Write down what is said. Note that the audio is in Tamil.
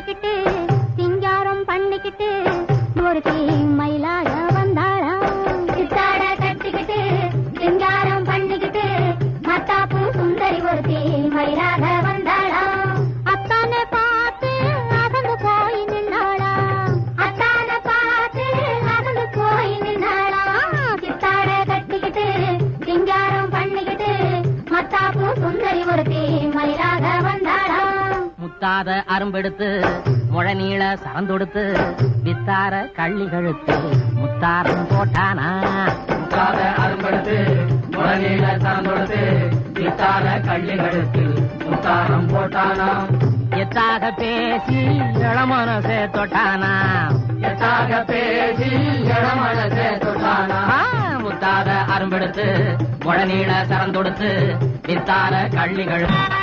கட்டிக்கிட்டு சிங்காரம் பண்ணிக்கிட்டு ஒரு மயிலாக வந்தாளா சித்தாட கட்டிக்கிட்டு சிங்காரம் பண்ணிக்கிட்டு மத்தாப்பு சுந்தரி ஒரு மயிலாக வந்தாளா அத்தானை பார்த்து அகந்து போய் நின்னாளா அத்தானை பார்த்து அகந்து போய் நின்னாளா சித்தாட கட்டிக்கிட்டு சிங்காரம் பண்ணிக்கிட்டு மத்தாப்பு சுந்தரி ஒரு மயிலாக வந்தாளா முத்தாத அரும்பெடுத்து முழநீள சரந்தொடுத்து வித்தார கள்ளி கழுத்து முத்தாரம் போட்டானா முத்தாத அரும்பெடுத்து முழநீள சரந்தொடுத்து வித்தார கள்ளி கழுத்து முத்தாரம் போட்டானா எத்தாக பேசி இளமனசே தொட்டானா எத்தாக பேசி இளமனசே தொட்டானா முத்தாத அரும்பெடுத்து முழநீள சரந்தொடுத்து வித்தார கள்ளி கழுத்து